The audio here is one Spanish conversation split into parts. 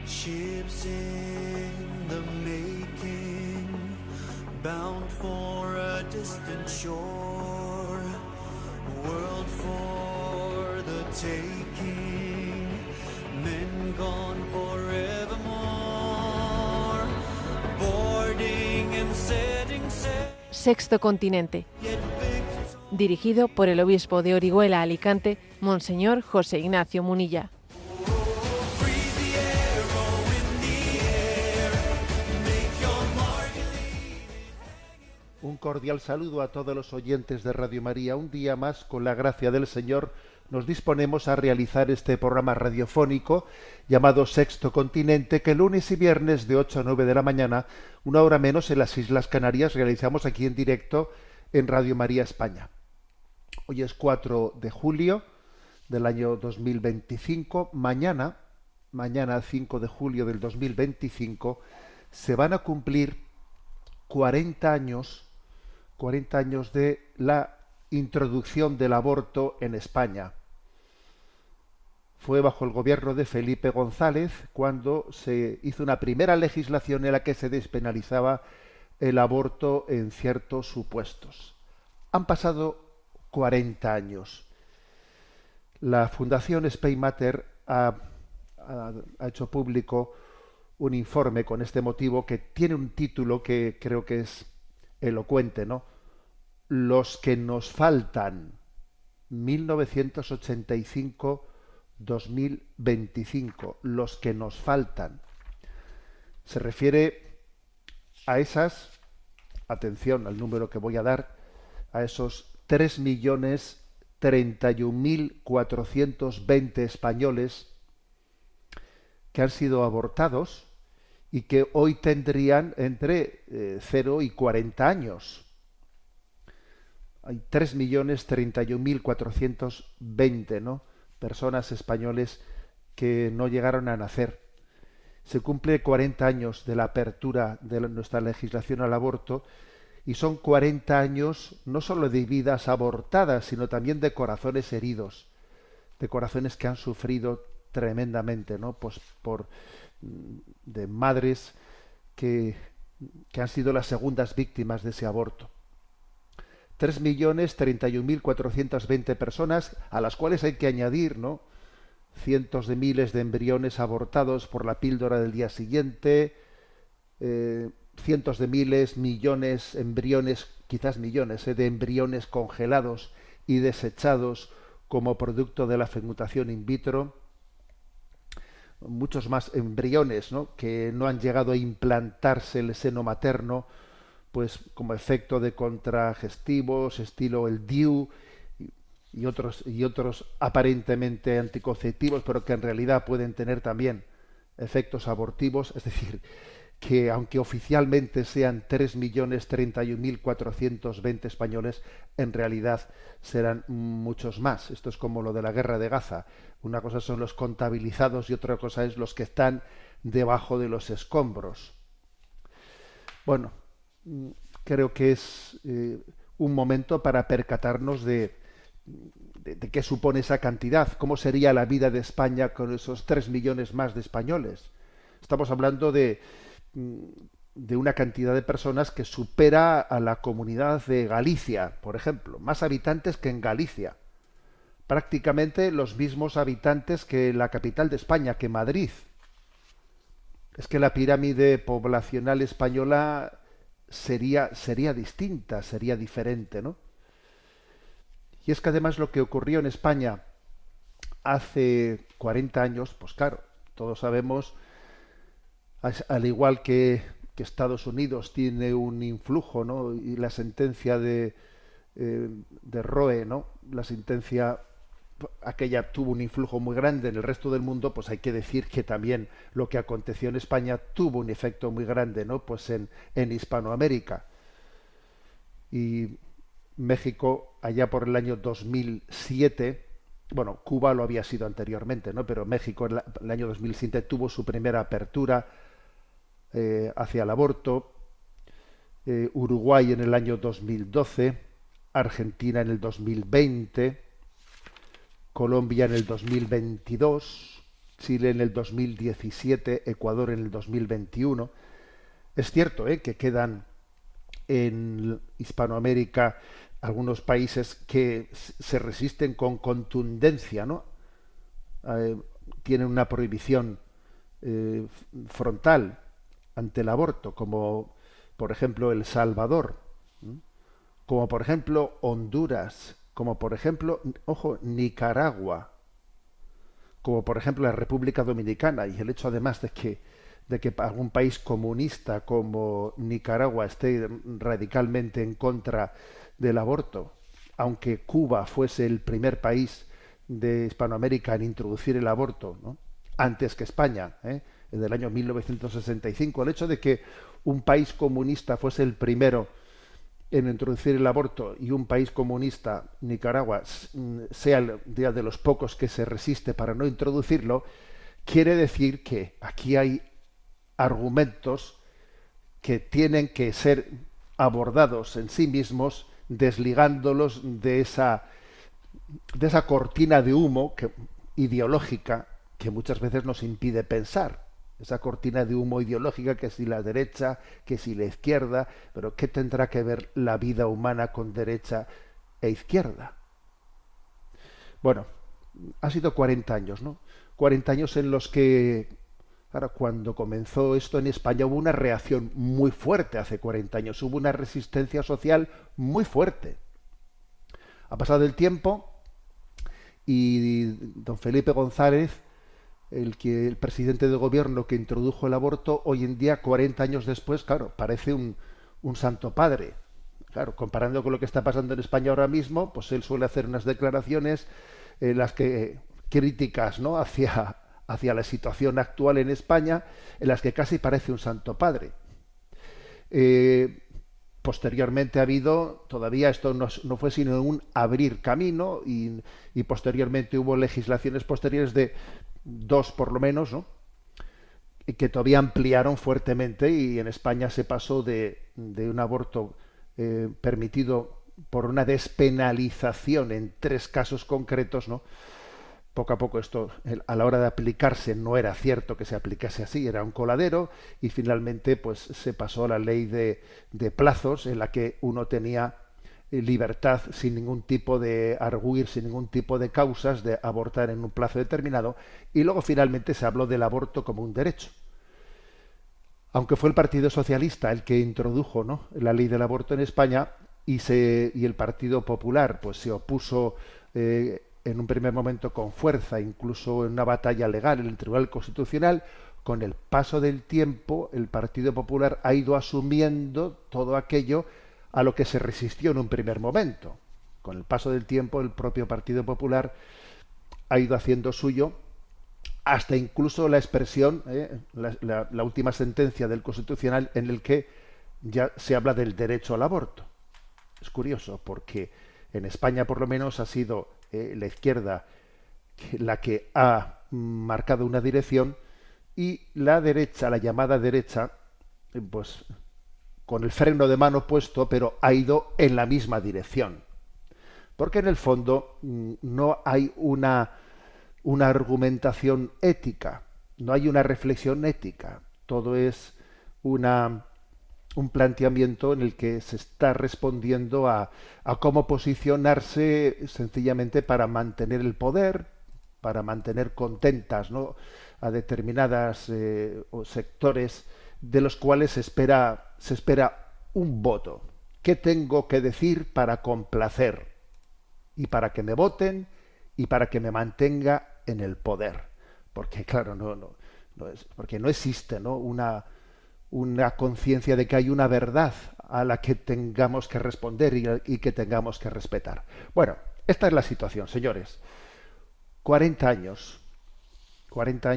Ships in the making, bound for a distant shore, world for the taking, men gone forevermore, boarding and setting sail. Sexto Continente, dirigido por el obispo de Orihuela, Alicante, Monseñor José Ignacio Munilla. Un cordial saludo a todos los oyentes de Radio María. Un día más, con la gracia del Señor, nos disponemos a realizar este programa radiofónico llamado Sexto Continente, que lunes y viernes de 8 a 9 de la mañana, una hora menos en las Islas Canarias, realizamos aquí en directo en Radio María España. Hoy es 4 de julio del año 2025. Mañana 5 de julio del 2025, se van a cumplir 40 años de la introducción del aborto en España. Fue bajo el gobierno de Felipe González cuando se hizo una primera legislación en la que se despenalizaba el aborto en ciertos supuestos. Han pasado 40 años. La Fundación Spain Matter ha hecho público un informe con este motivo que tiene un título que creo que es elocuente, ¿no? Los que nos faltan, 1985-2025, los que nos faltan. Se refiere a esas, atención al número que voy a dar, a esos 3.031.420 españoles que han sido abortados y que hoy tendrían entre 0 y 40 años. Hay 3.031.420, ¿no?, personas españoles que no llegaron a nacer. Se cumple 40 años de la apertura de nuestra legislación al aborto y son 40 años no solo de vidas abortadas, sino también de corazones heridos, de corazones que han sufrido tremendamente, ¿no? Pues de madres que han sido las segundas víctimas de ese aborto. 3.031.420 personas, a las cuales hay que añadir, ¿no?, cientos de miles de embriones abortados por la píldora del día siguiente, cientos de miles, millones, embriones, quizás millones, de embriones congelados y desechados como producto de la fecundación in vitro. Muchos más embriones, ¿no?, que no han llegado a implantarse en el seno materno, pues como efecto de contragestivos, estilo el DIU y otros aparentemente anticonceptivos, pero que en realidad pueden tener también efectos abortivos. Es decir, que aunque oficialmente sean 3.031.420 españoles, en realidad serán muchos más. Esto es como lo de la guerra de Gaza. Una cosa son los contabilizados y otra cosa es los que están debajo de los escombros. Bueno, creo que es un momento para percatarnos de qué supone esa cantidad, cómo sería la vida de España con esos 3 millones más de españoles. Estamos hablando de una cantidad de personas que supera a la comunidad de Galicia, por ejemplo, más habitantes que en Galicia, prácticamente los mismos habitantes que la capital de España, que Madrid. Es que la pirámide poblacional española sería distinta, sería diferente, ¿no? Y es que además lo que ocurrió en España hace 40 años, pues claro, todos sabemos, al igual que Estados Unidos tiene un influjo, ¿no?, y la sentencia de Roe, ¿no?, la sentencia aquella tuvo un influjo muy grande en el resto del mundo, pues hay que decir que también lo que aconteció en España tuvo un efecto muy grande, ¿no?, pues en Hispanoamérica. Y México, allá por el año 2007, bueno, Cuba lo había sido anteriormente, ¿no?, pero México en el año 2007 tuvo su primera apertura hacia el aborto, Uruguay en el año 2012, Argentina en el 2020, Colombia en el 2022, Chile en el 2017, Ecuador en el 2021. Es cierto, que quedan en Hispanoamérica algunos países que se resisten con contundencia, ¿no? Tienen una prohibición frontal ante el aborto, como por ejemplo El Salvador, ¿m? Como por ejemplo Honduras, como por ejemplo, ojo, Nicaragua, como por ejemplo la República Dominicana. Y el hecho además de que algún país comunista como Nicaragua esté radicalmente en contra del aborto, aunque Cuba fuese el primer país de Hispanoamérica en introducir el aborto, ¿no? Antes que España, en el año 1965, el hecho de que un país comunista fuese el primero en introducir el aborto y un país comunista, Nicaragua, sea el día de los pocos que se resiste para no introducirlo, quiere decir que aquí hay argumentos que tienen que ser abordados en sí mismos, desligándolos de esa cortina de humo ideológica que muchas veces nos impide pensar. Esa cortina de humo ideológica, que si la derecha, que si la izquierda, pero ¿qué tendrá que ver la vida humana con derecha e izquierda? Bueno, ha sido 40 años, ¿no? 40 años en los que, ahora, cuando comenzó esto en España hubo una reacción muy fuerte hace 40 años, hubo una resistencia social muy fuerte. Ha pasado el tiempo y don Felipe González, el presidente de gobierno que introdujo el aborto, hoy en día, 40 años después, claro, parece un santo padre. Claro, comparando con lo que está pasando en España ahora mismo, pues él suele hacer unas declaraciones en las que críticas, ¿no?, hacia la situación actual en España, en las que casi parece un santo padre. Posteriormente ha habido, todavía esto no fue sino un abrir camino, y posteriormente hubo legislaciones posteriores de dos por lo menos, ¿no?, y que todavía ampliaron fuertemente, y en España se pasó de un aborto permitido por una despenalización en 3 casos concretos, ¿no? Poco a poco esto, a la hora de aplicarse, no era cierto que se aplicase así, era un coladero, y finalmente pues se pasó a la ley de plazos, en la que uno tenía libertad sin ningún tipo de arguir, sin ningún tipo de causas, de abortar en un plazo determinado, y luego finalmente se habló del aborto como un derecho. Aunque fue el Partido Socialista el que introdujo, ¿no?, la ley del aborto en España, y el Partido Popular pues se opuso en un primer momento con fuerza, incluso en una batalla legal en el Tribunal Constitucional, con el paso del tiempo el Partido Popular ha ido asumiendo todo aquello a lo que se resistió en un primer momento. Con el paso del tiempo el propio Partido Popular ha ido haciendo suyo, hasta incluso la expresión, la última sentencia del Constitucional, en el que ya se habla del derecho al aborto. Es curioso, porque en España por lo menos ha sido la izquierda la que ha marcado una dirección, y la derecha, la llamada derecha, pues con el freno de mano puesto, pero ha ido en la misma dirección. Porque en el fondo no hay una argumentación ética, no hay una reflexión ética. Todo es un planteamiento en el que se está respondiendo a cómo posicionarse sencillamente para mantener el poder, para mantener contentas, ¿no?, a determinadas sectores de los cuales se espera un voto. ¿Qué tengo que decir para complacer? Y para que me voten y para que me mantenga en el poder. Porque claro, porque no existe, ¿no?, una conciencia de que hay una verdad a la que tengamos que responder y que tengamos que respetar. Bueno, esta es la situación, señores. 40 años, 40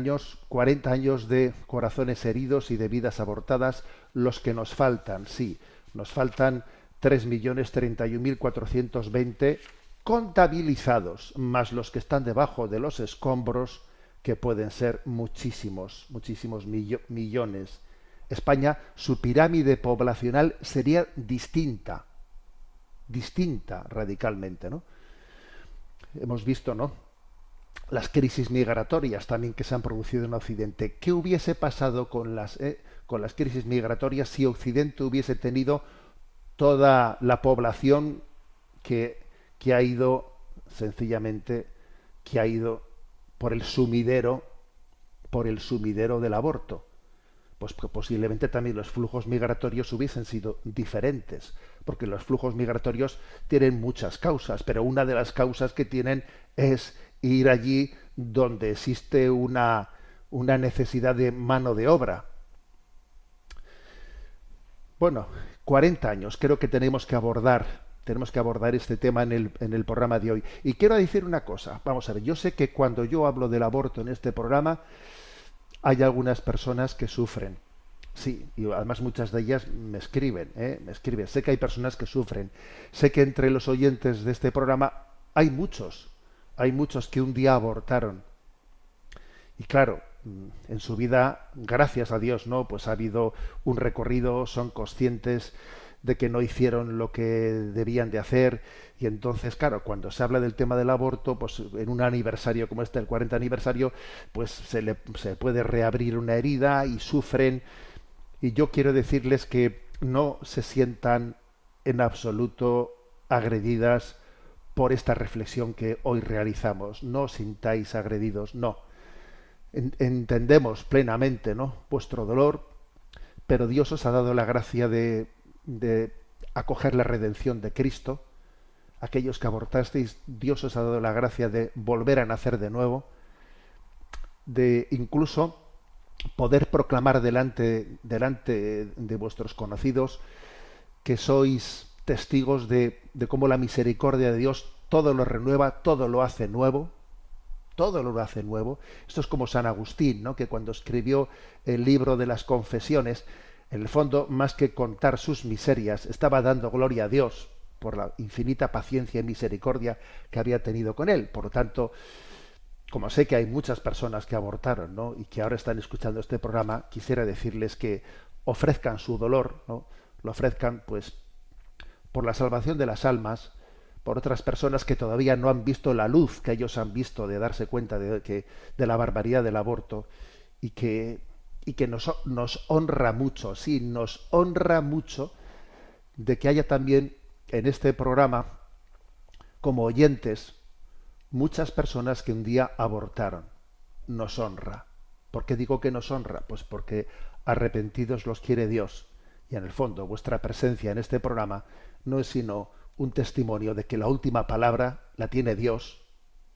años de corazones heridos y de vidas abortadas, los que nos faltan. Sí, nos faltan 3.031.420 contabilizados, más los que están debajo de los escombros, que pueden ser muchísimos millones. España, su pirámide poblacional sería distinta radicalmente, ¿no? Hemos visto, ¿no?, las crisis migratorias también que se han producido en Occidente. ¿Qué hubiese pasado con las crisis migratorias si Occidente hubiese tenido toda la población que ha ido, sencillamente, que ha ido por el sumidero del aborto? Pues que posiblemente también los flujos migratorios hubiesen sido diferentes, porque los flujos migratorios tienen muchas causas, pero una de las causas que tienen es ir allí donde existe una necesidad de mano de obra. Bueno, 40 años creo que tenemos que abordar este tema en el programa de hoy. Y quiero decir una cosa, vamos a ver, yo sé que cuando yo hablo del aborto en este programa, hay algunas personas que sufren. Sí, y además muchas de ellas me escriben. Sé que hay personas que sufren. Sé que entre los oyentes de este programa hay muchos que un día abortaron. Y claro, en su vida, gracias a Dios, ¿no? Pues ha habido un recorrido, son conscientes de que no hicieron lo que debían de hacer, y entonces, claro, cuando se habla del tema del aborto, pues en un aniversario como este, el 40 aniversario, pues se puede reabrir una herida y sufren. Y yo quiero decirles que no se sientan en absoluto agredidas por esta reflexión que hoy realizamos. No os sintáis agredidos, no. Entendemos plenamente, ¿no?, vuestro dolor, pero Dios os ha dado la gracia de acoger la redención de Cristo. Aquellos que abortasteis, Dios os ha dado la gracia de volver a nacer de nuevo, de incluso poder proclamar delante de vuestros conocidos que sois testigos de cómo la misericordia de Dios todo lo renueva, todo lo hace nuevo. Todo lo hace nuevo. Esto es como San Agustín, ¿no?, que cuando escribió el libro de las Confesiones, en el fondo, más que contar sus miserias, estaba dando gloria a Dios por la infinita paciencia y misericordia que había tenido con él. Por lo tanto, como sé que hay muchas personas que abortaron, ¿no?, y que ahora están escuchando este programa, quisiera decirles que ofrezcan su dolor, ¿no?, lo ofrezcan pues por la salvación de las almas, por otras personas que todavía no han visto la luz que ellos han visto, de darse cuenta de la barbaridad del aborto, y que nos honra mucho, sí, nos honra mucho de que haya también en este programa, como oyentes, muchas personas que un día abortaron. Nos honra. ¿Por qué digo que nos honra? Pues porque arrepentidos los quiere Dios. Y en el fondo, vuestra presencia en este programa no es sino un testimonio de que la última palabra la tiene Dios,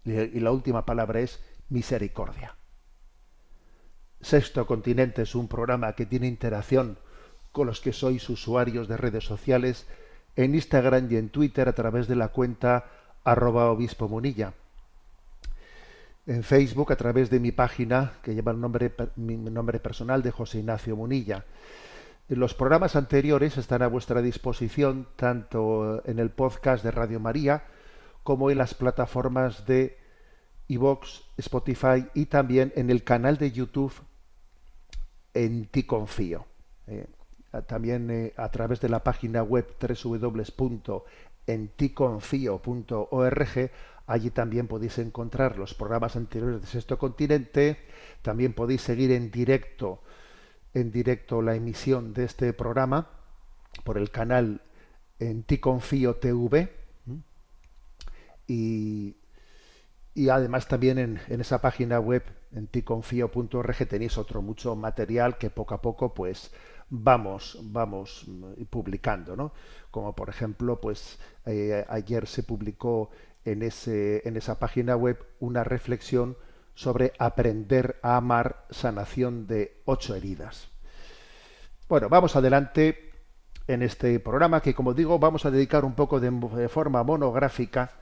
y la última palabra es misericordia. Sexto Continente es un programa que tiene interacción con los que sois usuarios de redes sociales, en Instagram y en Twitter a través de la cuenta @obispo Munilla. En Facebook a través de mi página, que lleva mi nombre personal, de José Ignacio Munilla. Los programas anteriores están a vuestra disposición tanto en el podcast de Radio María como en las plataformas de iVoox, Spotify, y también en el canal de YouTube En Ti Confío. También a través de la página web www.enticonfio.org. Allí también podéis encontrar los programas anteriores de Sexto Continente. También podéis seguir en directo la emisión de este programa por el canal En Ti Confío TV, y además también en esa página web en ticonfio.org tenéis mucho material que poco a poco pues vamos publicando, ¿no? Como por ejemplo, pues ayer se publicó en esa página web una reflexión sobre aprender a amar, sanación de 8 heridas. Bueno, vamos adelante en este programa que, como digo, vamos a dedicar un poco de forma monográfica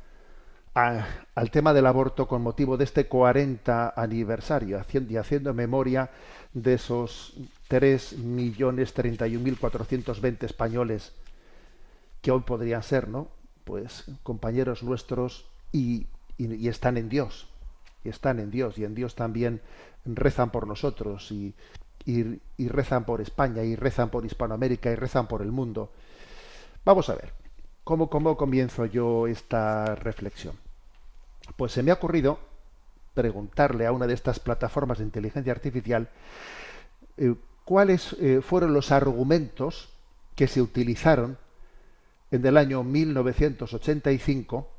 al tema del aborto con motivo de este 40 aniversario, haciendo memoria de esos 3.031.420 españoles que hoy podrían ser, ¿no?, pues compañeros nuestros y están en Dios. Y están en Dios, y en Dios también rezan por nosotros, y rezan por España, y rezan por Hispanoamérica, y rezan por el mundo. Vamos a ver, ¿cómo comienzo yo esta reflexión? Pues se me ha ocurrido preguntarle a una de estas plataformas de inteligencia artificial cuáles fueron los argumentos que se utilizaron en el año 1985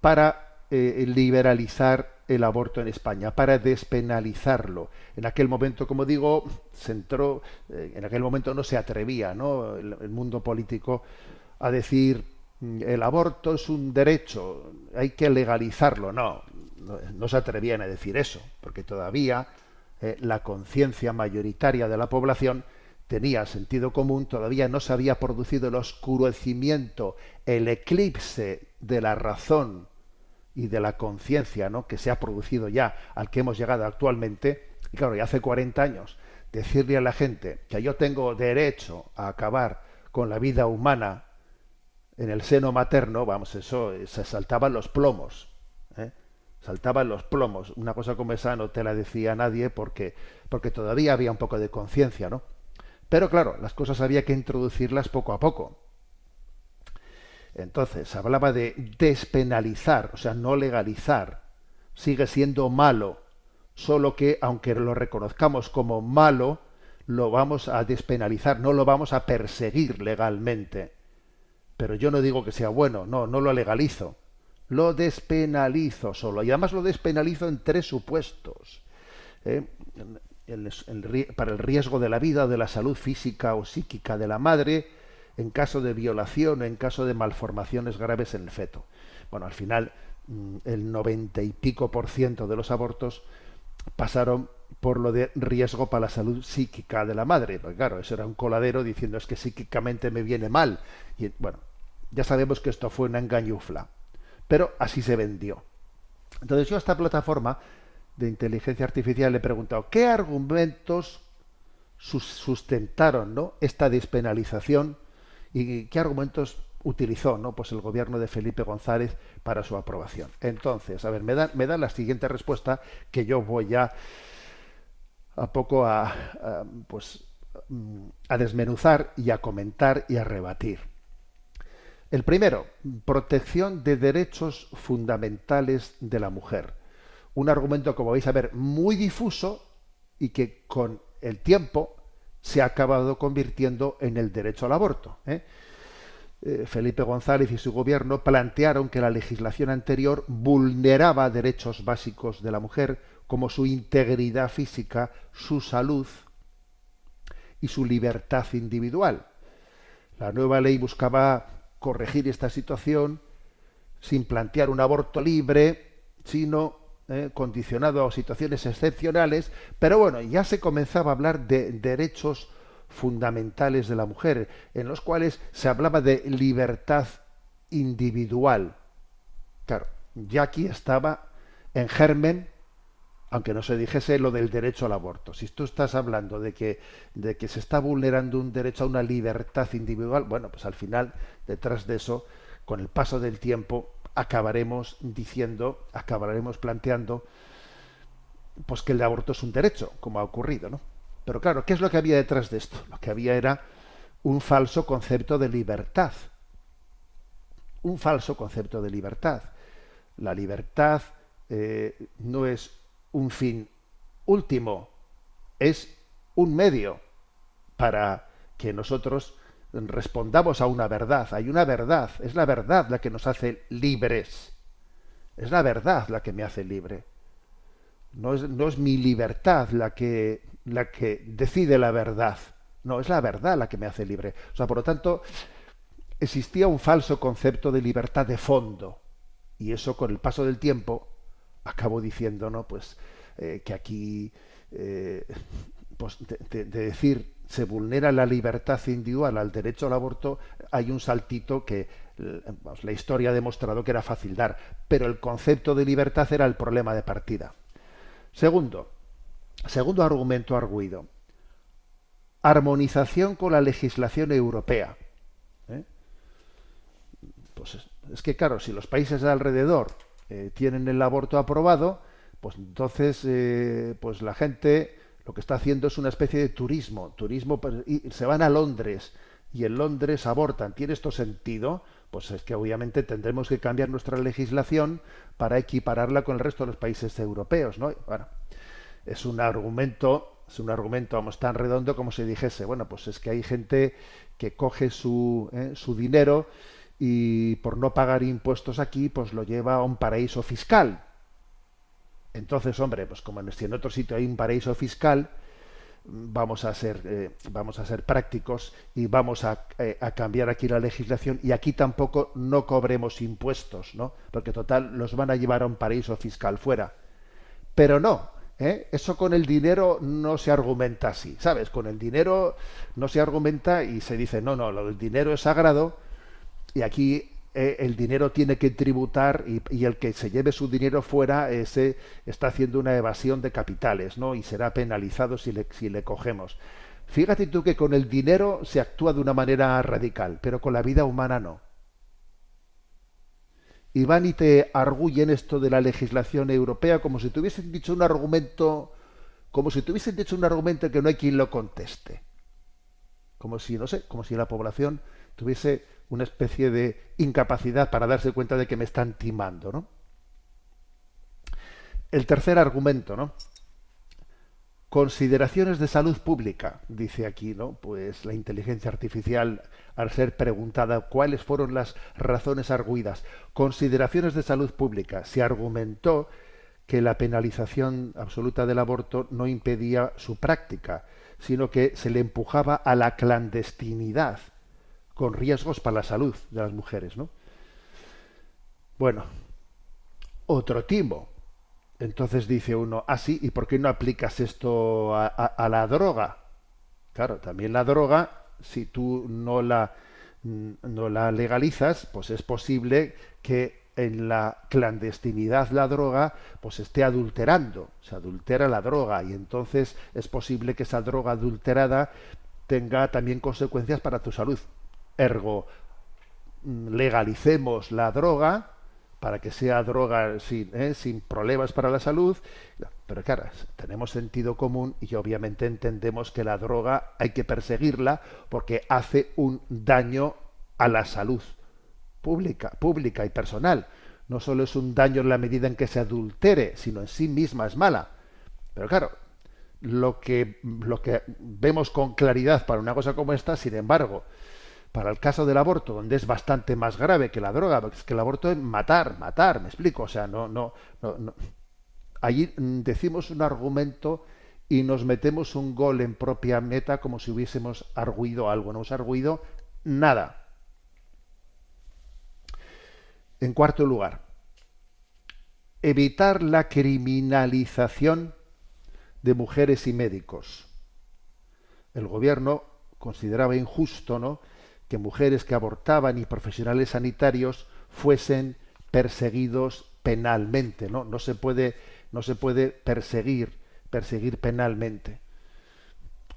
para liberalizar el aborto en España, para despenalizarlo. En aquel momento, como digo, en aquel momento no se atrevía, ¿no?, el mundo político a decir el aborto es un derecho, hay que legalizarlo. No se atrevían a decir eso, porque todavía la conciencia mayoritaria de la población tenía sentido común, todavía no se había producido el oscurecimiento, el eclipse de la razón y de la conciencia, ¿no?, que se ha producido ya, al que hemos llegado actualmente. Y claro, ya hace 40 años, decirle a la gente que yo tengo derecho a acabar con la vida humana en el seno materno, vamos, eso se saltaban los plomos, saltaban los plomos. Una cosa como esa no te la decía nadie porque todavía había un poco de conciencia, ¿no? Pero claro, las cosas había que introducirlas poco a poco. Entonces, hablaba de despenalizar, o sea, no legalizar. Sigue siendo malo, solo que, aunque lo reconozcamos como malo, lo vamos a despenalizar, no lo vamos a perseguir legalmente. Pero yo no digo que sea bueno, no lo legalizo. Lo despenalizo solo. Y además lo despenalizo en 3 supuestos. Para el riesgo de la vida, de la salud física o psíquica de la madre, en caso de violación o en caso de malformaciones graves en el feto. Bueno, al final el 90 y pico % de los abortos pasaron por lo de riesgo para la salud psíquica de la madre. Porque claro, eso era un coladero diciendo es que psíquicamente me viene mal. Y bueno, ya sabemos que esto fue una engañufla. Pero así se vendió. Entonces yo a esta plataforma de inteligencia artificial le he preguntado ¿qué argumentos sustentaron, ¿no?, esta despenalización y qué argumentos utilizó, ¿no?, pues el gobierno de Felipe González para su aprobación? Entonces, a ver, me da la siguiente respuesta que yo voy ya a desmenuzar y a comentar y a rebatir. El primero, protección de derechos fundamentales de la mujer. Un argumento, como vais a ver, muy difuso y que con el tiempo se ha acabado convirtiendo en el derecho al aborto. Felipe González y su gobierno plantearon que la legislación anterior vulneraba derechos básicos de la mujer, como su integridad física, su salud y su libertad individual. La nueva ley buscaba corregir esta situación sin plantear un aborto libre, sino condicionado a situaciones excepcionales, pero bueno, ya se comenzaba a hablar de derechos fundamentales de la mujer, en los cuales se hablaba de libertad individual. Claro, ya aquí estaba en germen, aunque no se dijese lo del derecho al aborto. Si tú estás hablando de que se está vulnerando un derecho a una libertad individual, bueno, pues al final, detrás de eso, con el paso del tiempo, acabaremos planteando pues que el aborto es un derecho, como ha ocurrido, ¿no? Pero claro, ¿qué es lo que había detrás de esto? Lo que había era un falso concepto de libertad. Un falso concepto de libertad. La libertad no es un fin último, es un medio para que nosotros respondamos a una verdad. Hay una verdad, es la verdad la que nos hace libres. Es la verdad la que me hace libre. No es mi libertad la que decide la verdad. No, es la verdad la que me hace libre. O sea, por lo tanto, existía un falso concepto de libertad de fondo. Y eso, con el paso del tiempo, acabo diciendo, ¿no?, pues que aquí pues de decir se vulnera la libertad individual al derecho al aborto, hay un saltito que la historia ha demostrado que era fácil dar, pero el concepto de libertad era el problema de partida. Segundo argumento arguido: armonización con la legislación europea. Pues es que claro, si los países de alrededor tienen el aborto aprobado, pues entonces pues la gente lo que está haciendo es una especie de turismo, y se van a Londres y en Londres abortan. ¿Tiene esto sentido? pues es que obviamente tendremos que cambiar nuestra legislación para equipararla con el resto de los países europeos, ¿no? Bueno, es un argumento, vamos, tan redondo como si dijese, bueno, pues es que hay gente que coge su dinero y por no pagar impuestos aquí, pues lo lleva a un paraíso fiscal. Entonces, hombre, pues como si en otro sitio hay un paraíso fiscal, vamos a ser prácticos y vamos a cambiar aquí la legislación y aquí tampoco no cobremos impuestos, ¿no? Porque total los van a llevar a un paraíso fiscal fuera. Pero no, eso con el dinero no se argumenta así, ¿sabes? Con el dinero no se argumenta y se dice, no, no, lo del dinero es sagrado y aquí el dinero tiene que tributar y el que se lleve su dinero fuera ese está haciendo una evasión de capitales, ¿no? Y será penalizado si le cogemos. Fíjate tú que con el dinero se actúa de una manera radical, pero con la vida humana no. Y van y te arguyen esto de la legislación europea como si tuviesen dicho un argumento, como si tuviesen dicho un argumento que no hay quien lo conteste. Como si, no sé, como si la población tuviese una especie de incapacidad para darse cuenta de que me están timando, ¿no? El tercer argumento, ¿no? Consideraciones de salud pública, dice aquí, ¿no? Pues la inteligencia artificial, al ser preguntada cuáles fueron las razones arguidas, consideraciones de salud pública, se argumentó que la penalización absoluta del aborto no impedía su práctica, sino que se le empujaba a la clandestinidad, con riesgos para la salud de las mujeres, ¿no? Bueno, otro timo. Entonces dice uno, sí, ¿y por qué no aplicas esto a la droga? Claro, también la droga, si tú no la legalizas, pues es posible que en la clandestinidad la droga pues esté adulterando, se adultera la droga y entonces es posible que esa droga adulterada tenga también consecuencias para tu salud. Ergo, legalicemos la droga para que sea droga sin problemas para la salud. Pero claro, tenemos sentido común y obviamente entendemos que la droga hay que perseguirla porque hace un daño a la salud pública y personal. No solo es un daño en la medida en que se adultere, sino en sí misma es mala. Pero claro, lo que vemos con claridad para una cosa como esta, sin embargo, para el caso del aborto, donde es bastante más grave que la droga, porque es que el aborto es matar, me explico, o sea, no. Allí decimos un argumento y nos metemos un gol en propia meta como si hubiésemos arguido algo, no hemos arguido nada. En cuarto lugar, evitar la criminalización de mujeres y médicos. El gobierno consideraba injusto, ¿no?, que mujeres que abortaban y profesionales sanitarios fuesen perseguidos penalmente, ¿no? No se puede perseguir penalmente.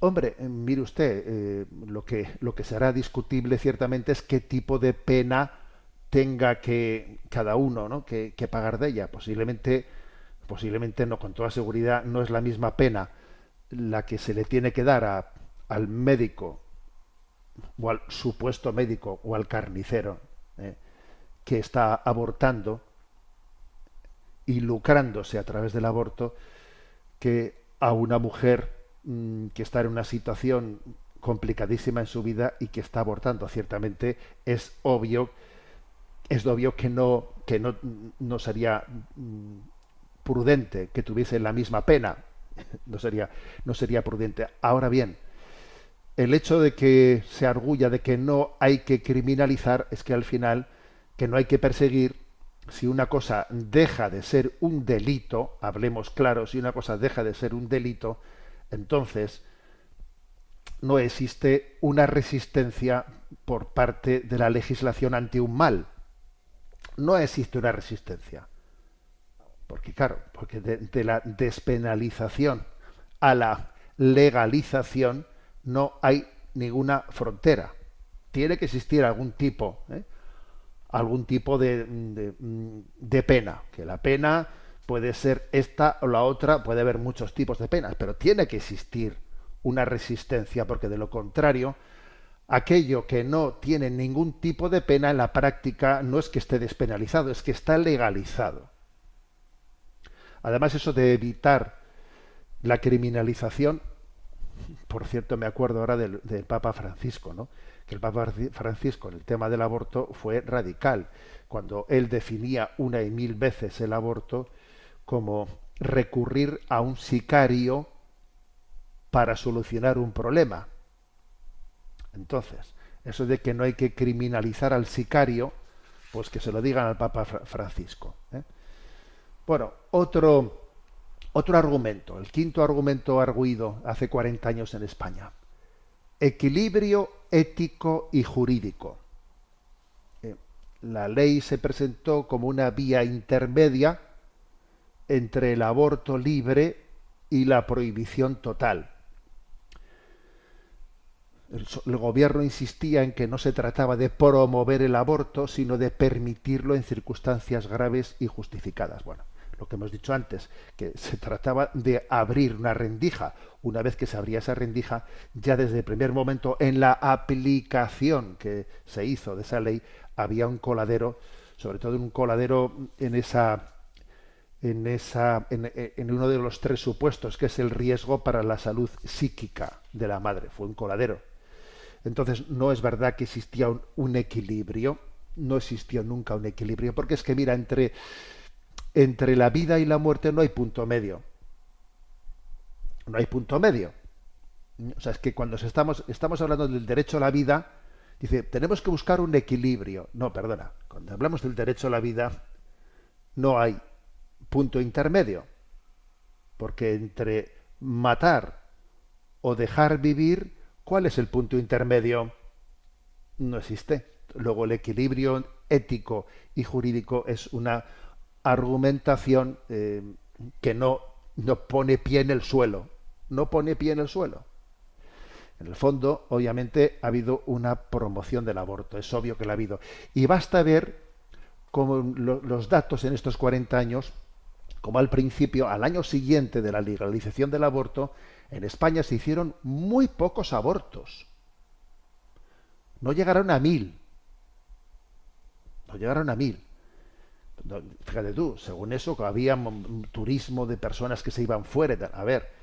Hombre, mire usted, lo que será discutible ciertamente es qué tipo de pena tenga que cada uno, ¿no?, que pagar de ella. Posiblemente no, con toda seguridad no es la misma pena la que se le tiene que dar al médico o al supuesto médico o al carnicero que está abortando y lucrándose a través del aborto, que a una mujer que está en una situación complicadísima en su vida y que está abortando. Ciertamente es obvio que no sería prudente que tuviese la misma pena. No sería prudente. Ahora bien, el hecho de que se arguya de que no hay que criminalizar es que al final, que no hay que perseguir, si una cosa deja de ser un delito, hablemos claro, si una cosa deja de ser un delito, entonces no existe una resistencia por parte de la legislación ante un mal. No existe una resistencia. Porque claro, de la despenalización a la legalización no hay ninguna frontera. Tiene que existir algún tipo de pena. Que la pena puede ser esta o la otra, puede haber muchos tipos de penas, pero tiene que existir una resistencia, porque de lo contrario aquello que no tiene ningún tipo de pena en la práctica no es que esté despenalizado, es que está legalizado. Además, eso de evitar la criminalización, por cierto, me acuerdo ahora del Papa Francisco, ¿no? Que el Papa Francisco en el tema del aborto fue radical, cuando él definía una y mil veces el aborto como recurrir a un sicario para solucionar un problema. Entonces, eso de que no hay que criminalizar al sicario, pues que se lo digan al Papa Francisco, ¿eh? Bueno, otro argumento, el quinto argumento arguido hace 40 años en España. Equilibrio ético y jurídico. La ley se presentó como una vía intermedia entre el aborto libre y la prohibición total. El gobierno insistía en que no se trataba de promover el aborto, sino de permitirlo en circunstancias graves y justificadas. Bueno, lo que hemos dicho antes, que se trataba de abrir una rendija. Una vez que se abría esa rendija, ya desde el primer momento en la aplicación que se hizo de esa ley, había un coladero, sobre todo un coladero en uno de los tres supuestos, que es el riesgo para la salud psíquica de la madre. Fue un coladero. Entonces, no es verdad que existía un equilibrio, no existió nunca un equilibrio, porque es que, mira, entre la vida y la muerte no hay punto medio. No hay punto medio. O sea, es que cuando estamos hablando del derecho a la vida, dice, tenemos que buscar un equilibrio. No, perdona, cuando hablamos del derecho a la vida, no hay punto intermedio. Porque entre matar o dejar vivir, ¿cuál es el punto intermedio? No existe. Luego el equilibrio ético y jurídico es una argumentación que no pone pie en el suelo. No pone pie en el suelo. En el fondo, obviamente, ha habido una promoción del aborto. Es obvio que la ha habido. Y basta ver cómo los datos en estos 40 años, como al principio, al año siguiente de la legalización del aborto, en España se hicieron muy pocos abortos. No llegaron a 1000. No llegaron a 1000. Fíjate tú, según eso, que había un turismo de personas que se iban fuera. A ver,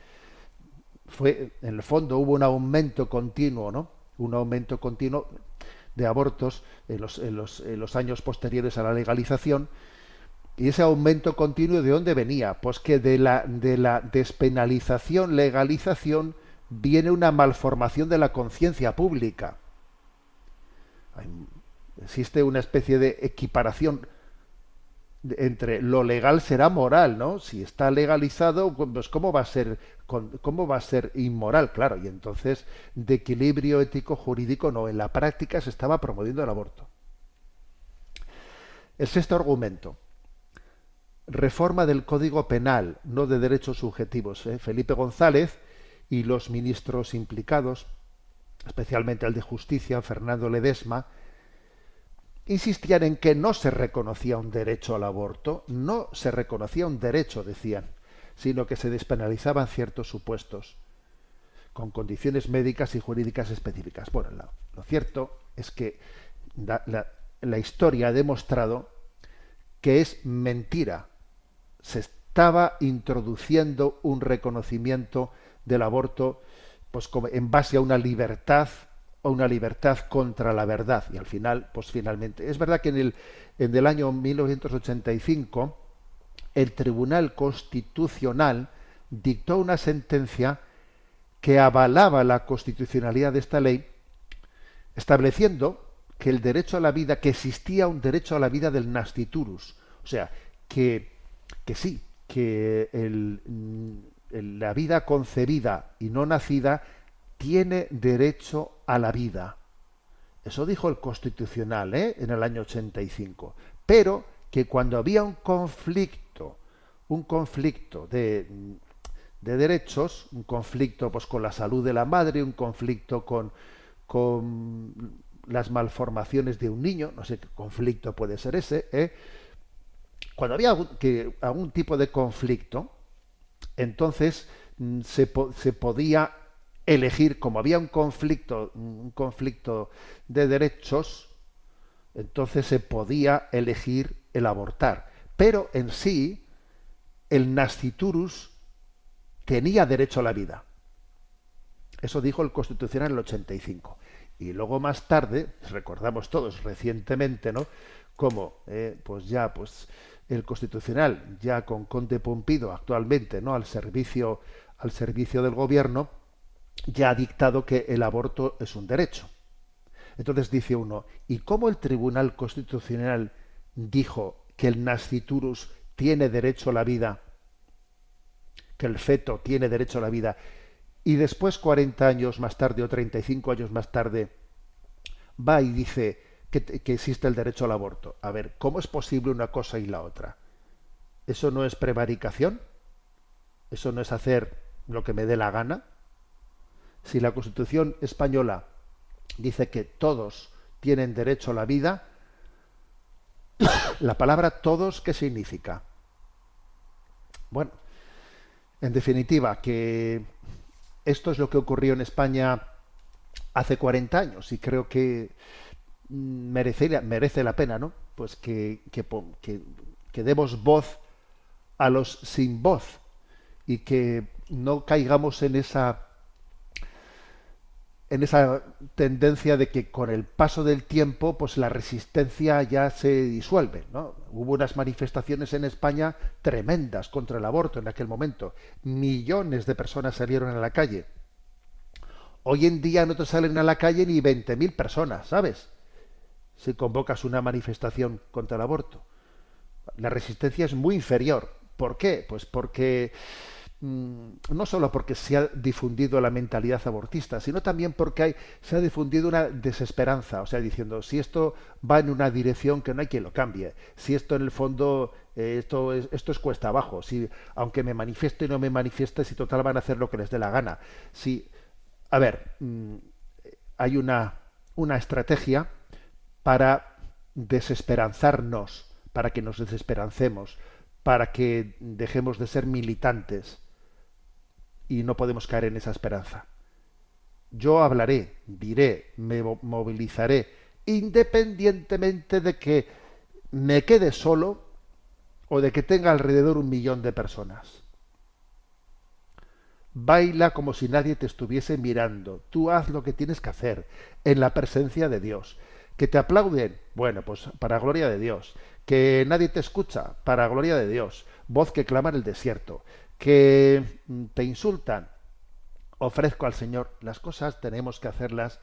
en el fondo hubo un aumento continuo, ¿no? Un aumento continuo de abortos en los años posteriores a la legalización. Y ese aumento continuo, ¿de dónde venía? Pues que de la despenalización, legalización, viene una malformación de la conciencia pública. Existe una especie de equiparación entre lo legal será moral, ¿no? Si está legalizado, pues ¿cómo va a ser inmoral? Claro, y entonces de equilibrio ético jurídico no, en la práctica se estaba promoviendo el aborto. El sexto argumento. Reforma del Código Penal, no de derechos subjetivos. Felipe González y los ministros implicados, especialmente el de Justicia, Fernando Ledesma, insistían en que no se reconocía un derecho al aborto, no se reconocía un derecho, decían, sino que se despenalizaban ciertos supuestos, con condiciones médicas y jurídicas específicas. Bueno, lo cierto es que la historia ha demostrado que es mentira. Se estaba introduciendo un reconocimiento del aborto, pues como en base a una libertad contra la verdad, y al final, pues finalmente, es verdad que en el año 1985 el Tribunal Constitucional dictó una sentencia que avalaba la constitucionalidad de esta ley, estableciendo que el derecho a la vida, que existía un derecho a la vida del nasciturus, o sea, que sí, que la vida concebida y no nacida tiene derecho a la vida. Eso dijo el Constitucional, en el año 85. Pero que cuando había un conflicto de derechos, un conflicto pues con la salud de la madre, un conflicto con las malformaciones de un niño, no sé qué conflicto puede ser ese, cuando había algún tipo de conflicto, entonces se podía elegir, como había un conflicto de derechos, entonces se podía elegir el abortar. Pero en sí, el nasciturus tenía derecho a la vida. Eso dijo el Constitucional en el 85. Y luego más tarde, recordamos todos recientemente, ¿no? Como pues el Constitucional, ya con Conde Pumpido actualmente, ¿no? al servicio del gobierno, ya ha dictado que el aborto es un derecho. Entonces dice uno, ¿y cómo el Tribunal Constitucional dijo que el nasciturus tiene derecho a la vida, que el feto tiene derecho a la vida, y después 40 años más tarde o 35 años más tarde va y dice que existe el derecho al aborto? A ver, ¿cómo es posible una cosa y la otra? ¿Eso no es prevaricación? ¿Eso no es hacer lo que me dé la gana? Si la Constitución española dice que todos tienen derecho a la vida, la palabra todos, ¿qué significa? Bueno, en definitiva, que esto es lo que ocurrió en España hace 40 años y creo que merece la pena, ¿no? Pues que demos voz a los sin voz y que no caigamos en esa tendencia de que con el paso del tiempo pues la resistencia ya se disuelve, ¿no? Hubo unas manifestaciones en España tremendas contra el aborto en aquel momento. Millones de personas salieron a la calle. Hoy en día no te salen a la calle ni 20.000 personas, ¿sabes? Si convocas una manifestación contra el aborto. La resistencia es muy inferior. ¿Por qué? Pues porque no solo porque se ha difundido la mentalidad abortista, sino también porque se ha difundido una desesperanza, o sea, diciendo, si esto va en una dirección que no hay quien lo cambie, si esto en el fondo, esto es cuesta abajo, si aunque me manifieste y no me manifieste, si total van a hacer lo que les dé la gana. Si, a ver, hay una estrategia para desesperanzarnos, para que nos desesperancemos, para que dejemos de ser militantes, y no podemos caer en esa esperanza. Yo hablaré, diré, me movilizaré, independientemente de que me quede solo o de que tenga alrededor 1.000.000 de personas. Baila como si nadie te estuviese mirando. Tú haz lo que tienes que hacer en la presencia de Dios. ¿Que te aplauden? Bueno, pues para gloria de Dios. ¿Que nadie te escucha? Para gloria de Dios. Voz que clama en el desierto. ¿Que te insultan? Ofrezco al Señor. Las cosas tenemos que hacerlas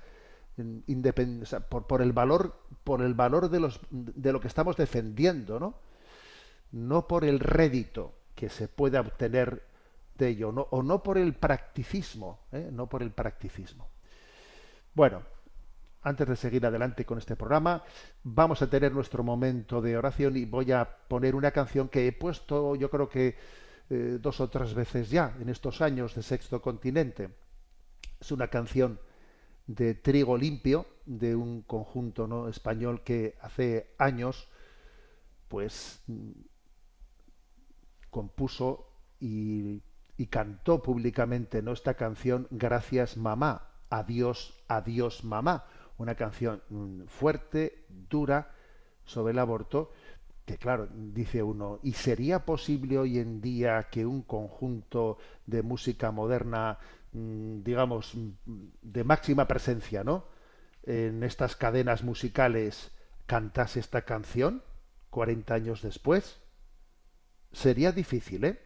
por el valor de lo que estamos defendiendo, ¿no? No por el rédito que se pueda obtener de ello, ¿no? O no por el practicismo, no por el practicismo. Bueno, antes de seguir adelante con este programa, vamos a tener nuestro momento de oración y voy a poner una canción que he puesto, yo creo que 2 o 3 veces ya en estos años de Sexto Continente. Es una canción de Trigo Limpio, de un conjunto, ¿no?, español que hace años pues compuso y cantó públicamente, ¿no?, esta canción, Gracias Mamá, adiós, adiós Mamá, una canción fuerte, dura, sobre el aborto, que claro, dice uno, ¿y sería posible hoy en día que un conjunto de música moderna, digamos, de máxima presencia, ¿no?, en estas cadenas musicales cantase esta canción 40 años después? Sería difícil,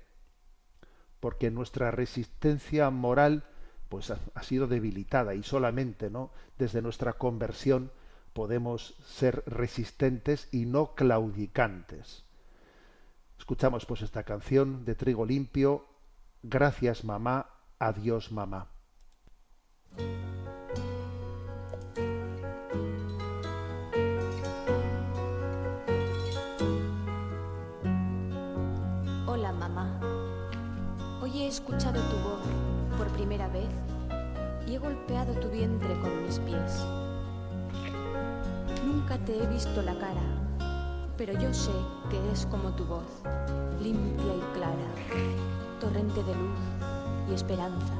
porque nuestra resistencia moral pues ha sido debilitada y solamente, ¿no?, desde nuestra conversión podemos ser resistentes y no claudicantes. Escuchamos pues esta canción de Trigo Limpio, Gracias Mamá, adiós Mamá. Hola mamá, hoy he escuchado tu voz por primera vez y he golpeado tu vientre con mis pies. Nunca te he visto la cara, pero yo sé que es como tu voz, limpia y clara, torrente de luz y esperanza.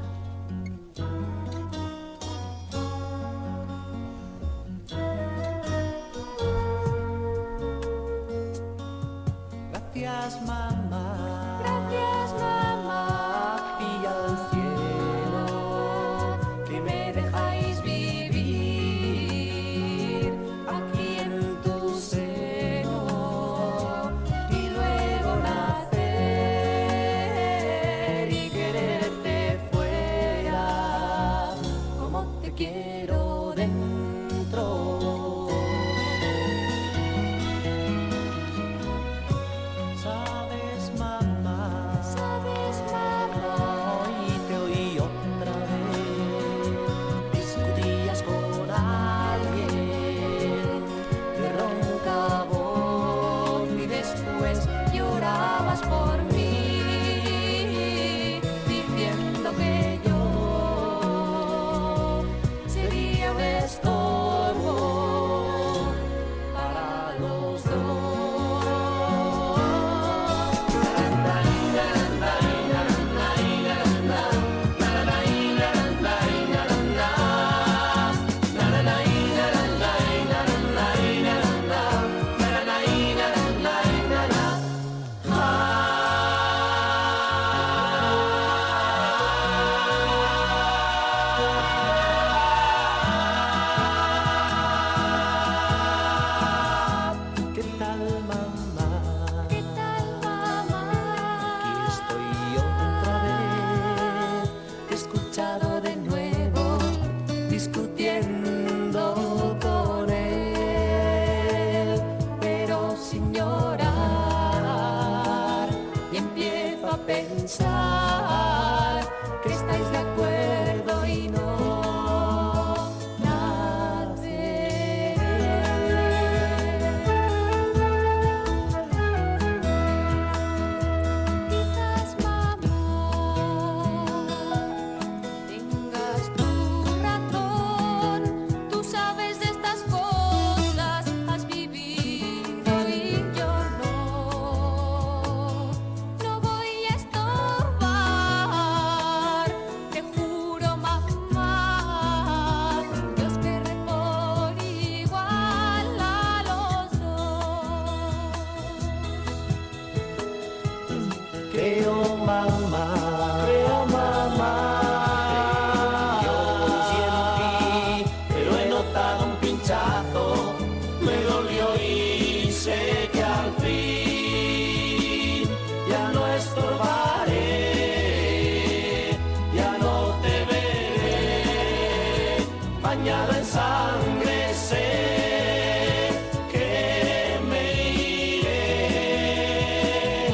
bañada en sangre, sé que me iré.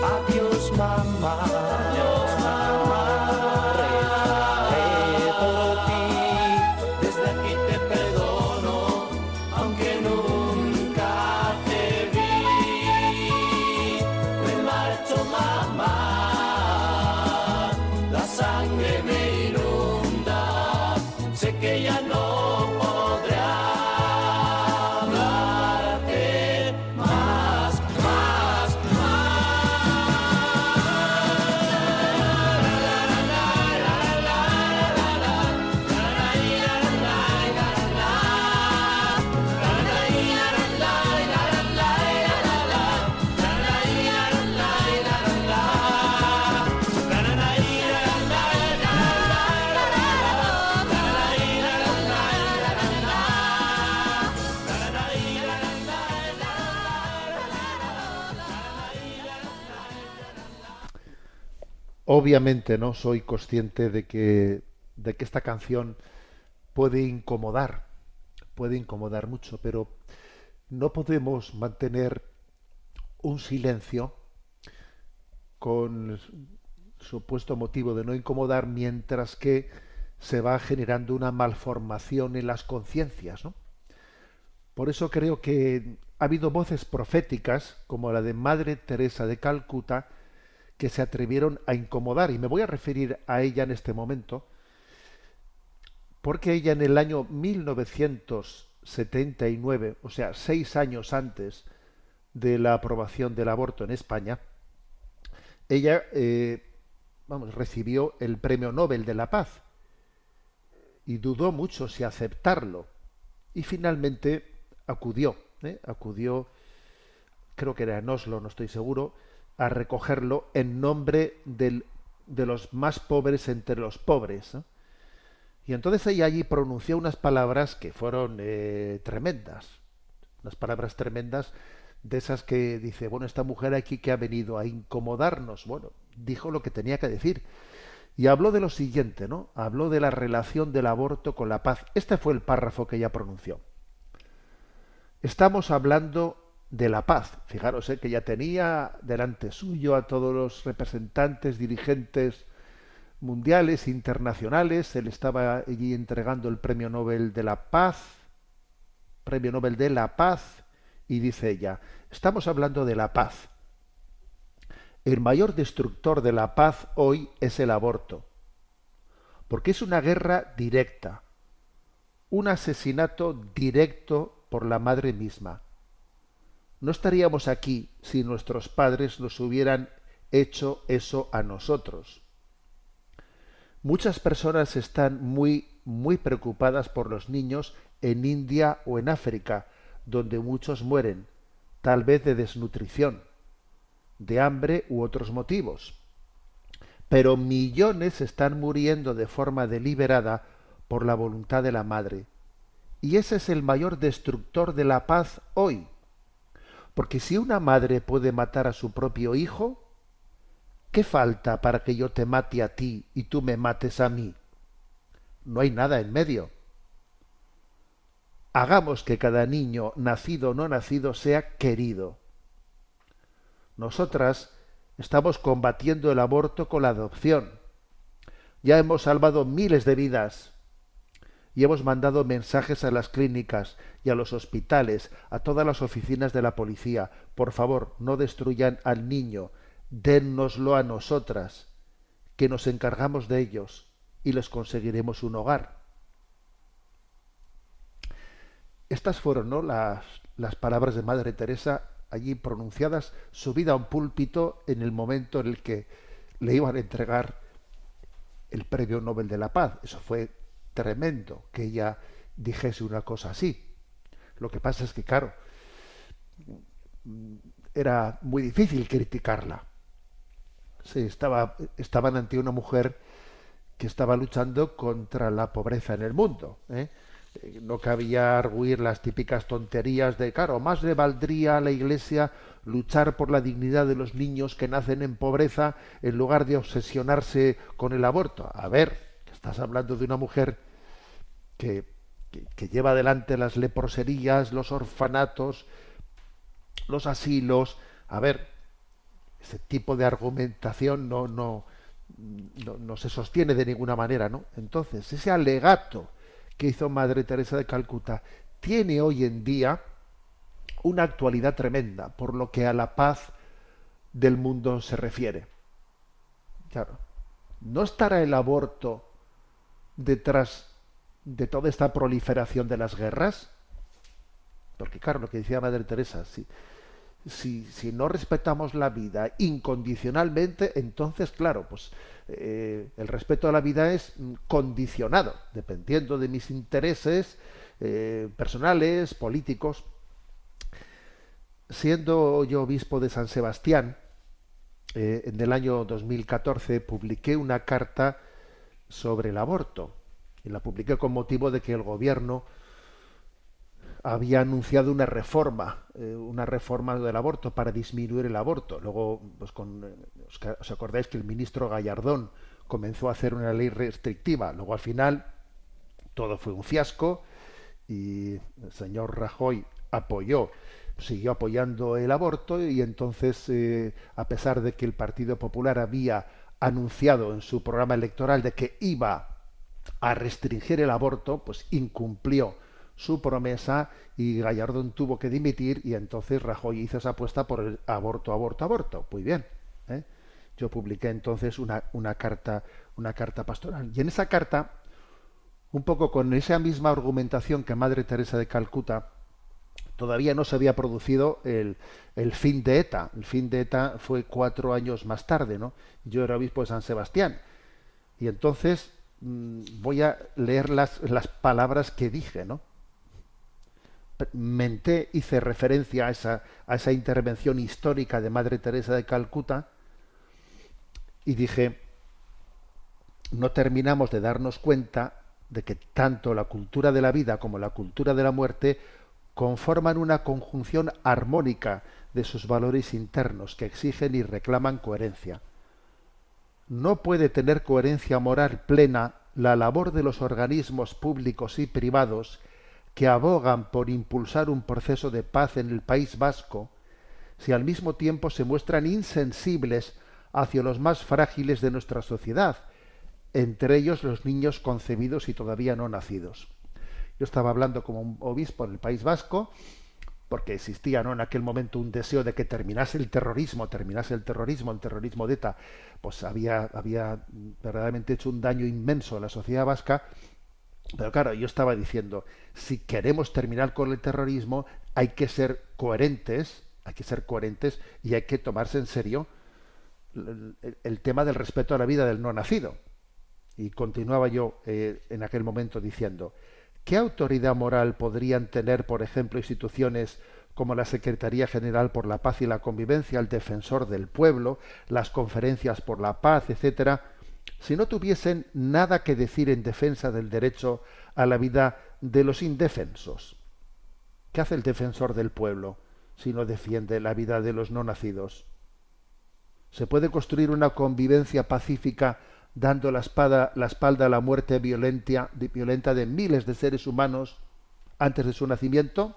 Adiós, mamá. Adiós, mamá. Rezaré por ti. Desde aquí te perdono, aunque nunca te vi. Me marcho, mamá. La sangre me inunda. Sé que ya no podré hablarte más, más, Obviamente no soy consciente de que esta canción puede incomodar mucho, pero no podemos mantener un silencio con supuesto motivo de no incomodar mientras que se va generando una malformación en las conciencias, ¿no? Por eso creo que ha habido voces proféticas, como la de Madre Teresa de Calcuta, que se atrevieron a incomodar, y me voy a referir a ella en este momento, porque ella en el año 1979, o sea, 6 años antes de la aprobación del aborto en España, ella recibió el Premio Nobel de la Paz y dudó mucho si aceptarlo, y finalmente acudió, creo que era en Oslo, no estoy seguro, a recogerlo en nombre de los más pobres entre los pobres, ¿no? Y entonces ella allí pronunció unas palabras que fueron tremendas, unas palabras tremendas, de esas que dice, bueno, esta mujer aquí que ha venido a incomodarnos, bueno, dijo lo que tenía que decir. Y habló de lo siguiente, ¿no? Habló de la relación del aborto con la paz. Este fue el párrafo que ella pronunció. Estamos hablando de la paz. Fijaros, que ya tenía delante suyo a todos los representantes, dirigentes mundiales, internacionales. Él estaba allí entregando el Premio Nobel de la Paz, y dice ella, estamos hablando de la paz. El mayor destructor de la paz hoy es el aborto, porque es una guerra directa, un asesinato directo por la madre misma. No estaríamos aquí si nuestros padres nos hubieran hecho eso a nosotros. Muchas personas están muy preocupadas por los niños en India o en África, donde muchos mueren, tal vez de desnutrición, de hambre u otros motivos. Pero millones están muriendo de forma deliberada por la voluntad de la madre. Y ese es el mayor destructor de la paz hoy. Porque si una madre puede matar a su propio hijo, ¿qué falta para que yo te mate a ti y tú me mates a mí? No hay nada en medio. Hagamos que cada niño, nacido o no nacido, sea querido. Nosotras estamos combatiendo el aborto con la adopción. Ya hemos salvado miles de vidas y hemos mandado mensajes a las clínicas y a los hospitales, a todas las oficinas de la policía. Por favor, no destruyan al niño, dénnoslo a nosotras, que nos encargamos de ellos y les conseguiremos un hogar. Estas fueron, ¿no?, las palabras de Madre Teresa allí pronunciadas, subida a un púlpito en el momento en el que le iban a entregar el Premio Nobel de la Paz. Eso fue tremendo, que ella dijese una cosa así. Lo que pasa es que, claro, era muy difícil criticarla. Sí, estaban ante una mujer que estaba luchando contra la pobreza en el mundo, ¿eh? No cabía arguir las típicas tonterías de, claro, más le valdría a la Iglesia luchar por la dignidad de los niños que nacen en pobreza en lugar de obsesionarse con el aborto. A ver, Estás hablando de una mujer que lleva adelante las leproserías, los orfanatos, los asilos. A ver, ese tipo de argumentación no se sostiene de ninguna manera, ¿no? Entonces, ese alegato que hizo Madre Teresa de Calcuta tiene hoy en día una actualidad tremenda por lo que a la paz del mundo se refiere. Claro, ¿no estará el aborto detrás de toda esta proliferación de las guerras? Porque claro, lo que decía Madre Teresa, si no respetamos la vida incondicionalmente, entonces claro, pues el respeto a la vida es condicionado, dependiendo de mis intereses personales, políticos. Siendo yo obispo de San Sebastián, en el año 2014 publiqué una carta sobre el aborto, y la publiqué con motivo de que el gobierno había anunciado una reforma del aborto para disminuir el aborto. Luego, pues os acordáis que el ministro Gallardón comenzó a hacer una ley restrictiva. Luego, al final, todo fue un fiasco y el señor Rajoy siguió apoyando el aborto, y entonces, a pesar de que el Partido Popular había anunciado en su programa electoral de que iba a restringir el aborto, pues incumplió su promesa y Gallardón tuvo que dimitir, y entonces Rajoy hizo esa apuesta por el aborto. Muy bien, ¿eh? Yo publiqué entonces una carta pastoral, y en esa carta, un poco con esa misma argumentación que Madre Teresa de Calcuta, todavía no se había producido el fin de ETA. El fin de ETA fue 4 años más tarde, ¿no? Yo era obispo de San Sebastián, y entonces voy a leer las palabras que dije, ¿no? Hice referencia a esa intervención histórica de Madre Teresa de Calcuta y dije: no terminamos de darnos cuenta de que tanto la cultura de la vida como la cultura de la muerte conforman una conjunción armónica de sus valores internos que exigen y reclaman coherencia. No puede tener coherencia moral plena la labor de los organismos públicos y privados que abogan por impulsar un proceso de paz en el País Vasco, si al mismo tiempo se muestran insensibles hacia los más frágiles de nuestra sociedad, entre ellos los niños concebidos y todavía no nacidos. Yo estaba hablando como un obispo en el País Vasco, porque existía, ¿no?, en aquel momento un deseo de que terminase el terrorismo de ETA, pues había verdaderamente hecho un daño inmenso a la sociedad vasca. Pero claro, yo estaba diciendo, si queremos terminar con el terrorismo, hay que ser coherentes y hay que tomarse en serio el tema del respeto a la vida del no nacido. Y continuaba yo en aquel momento diciendo: ¿qué autoridad moral podrían tener, por ejemplo, instituciones como la Secretaría General por la Paz y la Convivencia, el Defensor del Pueblo, las Conferencias por la Paz, etcétera, si no tuviesen nada que decir en defensa del derecho a la vida de los indefensos? ¿Qué hace el Defensor del Pueblo si no defiende la vida de los no nacidos? ¿Se puede construir una convivencia pacífica dando la espalda a la muerte violenta de miles de seres humanos antes de su nacimiento?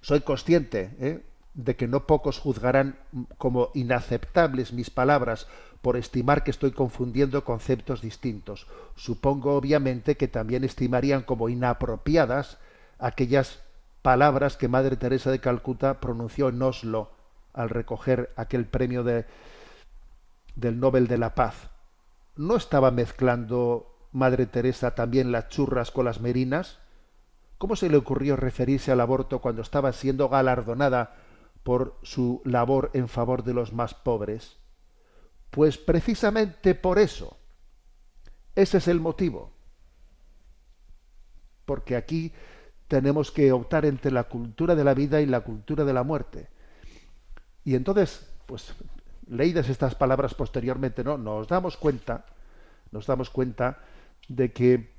Soy consciente de que no pocos juzgarán como inaceptables mis palabras por estimar que estoy confundiendo conceptos distintos. Supongo, obviamente, que también estimarían como inapropiadas aquellas palabras que Madre Teresa de Calcuta pronunció en Oslo al recoger aquel premio del Nobel de la Paz. ¿No estaba mezclando Madre Teresa también las churras con las merinas? ¿Cómo se le ocurrió referirse al aborto cuando estaba siendo galardonada por su labor en favor de los más pobres? Pues precisamente por eso. Ese es el motivo. Porque aquí tenemos que optar entre la cultura de la vida y la cultura de la muerte. Y entonces, pues, leídas estas palabras posteriormente, ¿no?, nos damos cuenta de que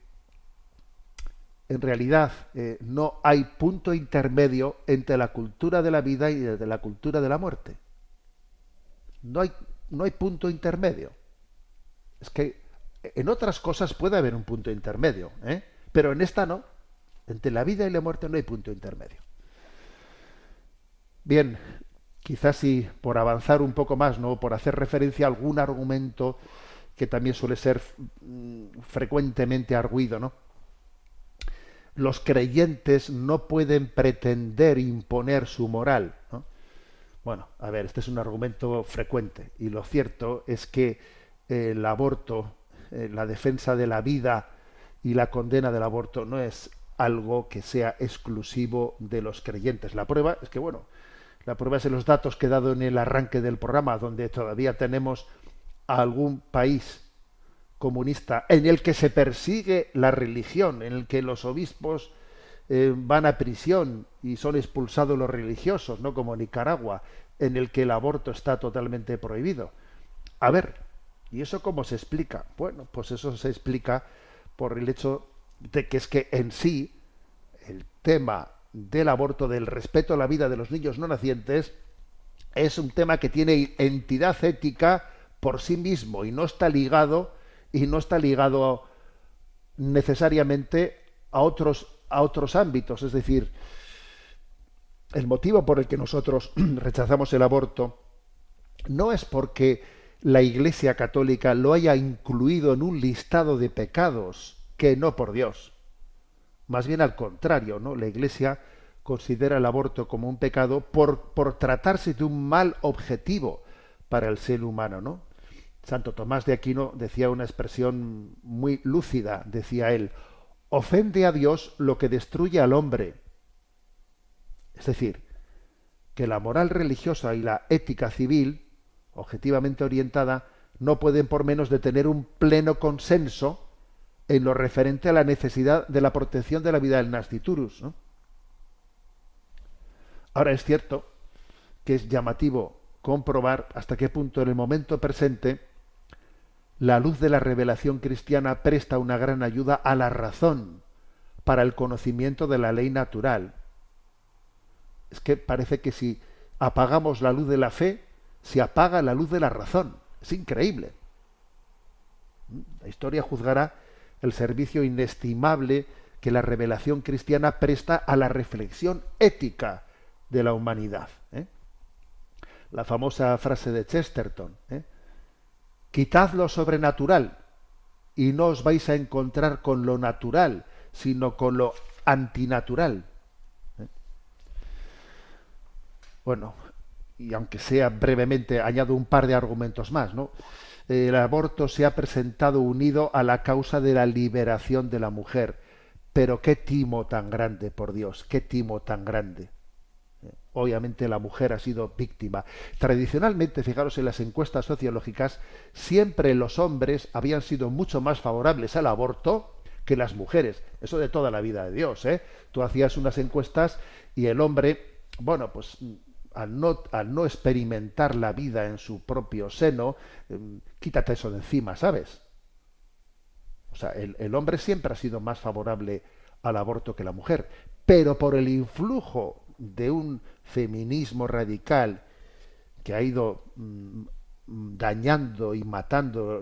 en realidad no hay punto intermedio entre la cultura de la vida y de la cultura de la muerte. No hay punto intermedio. Es que En otras cosas puede haber un punto intermedio, ¿eh? Pero en esta no. Entre la vida y la muerte no hay punto intermedio. Bien, quizás si por avanzar un poco más, ¿no? Por hacer referencia a algún argumento que también suele ser frecuentemente argüido, ¿no? Los creyentes no pueden pretender imponer su moral, ¿no? Bueno, a ver, este es un argumento frecuente y lo cierto es que el aborto, la defensa de la vida y la condena del aborto no es algo que sea exclusivo de los creyentes. La prueba es que, bueno, la prueba es en los datos que he dado en el arranque del programa, donde todavía tenemos algún país comunista en el que se persigue la religión, en el que los obispos van a prisión y son expulsados los religiosos, ¿no? Como Nicaragua, en el que el aborto está totalmente prohibido. A ver, ¿y eso cómo se explica? Bueno, pues eso se explica por el hecho de que es que en sí el tema del aborto, del respeto a la vida de los niños no nacientes, es un tema que tiene entidad ética por sí mismo y no está ligado necesariamente a otros ámbitos. Es decir, el motivo por el que nosotros rechazamos el aborto no es porque la Iglesia Católica lo haya incluido en un listado de pecados, que no, por Dios. Más bien al contrario, ¿no? La Iglesia considera el aborto como un pecado por tratarse de un mal objetivo para el ser humano, ¿no? Santo Tomás de Aquino decía una expresión muy lúcida, decía él: ofende a Dios lo que destruye al hombre. Es decir, que la moral religiosa y la ética civil, objetivamente orientada, no pueden por menos de tener un pleno consenso en lo referente a la necesidad de la protección de la vida del nasciturus, ¿no? Ahora es cierto que es llamativo comprobar hasta qué punto en el momento presente la luz de la revelación cristiana presta una gran ayuda a la razón para el conocimiento de la ley natural. Es que parece que si apagamos la luz de la fe, se apaga la luz de la razón. Es increíble. La historia juzgará el servicio inestimable que la revelación cristiana presta a la reflexión ética de la humanidad, ¿eh? La famosa frase de Chesterton, ¿eh? Quitad lo sobrenatural y no os vais a encontrar con lo natural, sino con lo antinatural, ¿eh? Bueno, y aunque sea brevemente, añado un par de argumentos más, ¿no? El aborto se ha presentado unido a la causa de la liberación de la mujer. Pero qué timo tan grande, por Dios, qué timo tan grande. Obviamente la mujer ha sido víctima. Tradicionalmente, fijaros en las encuestas sociológicas, siempre los hombres habían sido mucho más favorables al aborto que las mujeres. Eso de toda la vida de Dios, ¿eh? Tú hacías unas encuestas y el hombre, bueno, pues al no experimentar la vida en su propio seno, quítate eso de encima, ¿sabes? O sea, el hombre siempre ha sido más favorable al aborto que la mujer, pero por el influjo de un feminismo radical que ha ido dañando y matando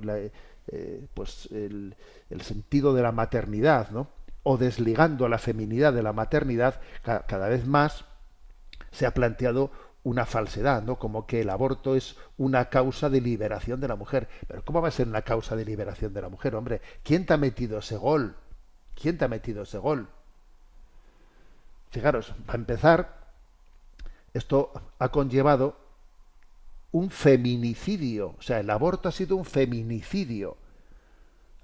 pues el sentido de la maternidad, ¿no? O desligando a la feminidad de la maternidad, cada vez más se ha planteado una falsedad, ¿no? Como que el aborto es una causa de liberación de la mujer. Pero ¿cómo va a ser una causa de liberación de la mujer, hombre? ¿Quién te ha metido ese gol? ¿Quién te ha metido ese gol? Fijaros, para empezar, esto ha conllevado un feminicidio. O sea, el aborto ha sido un feminicidio.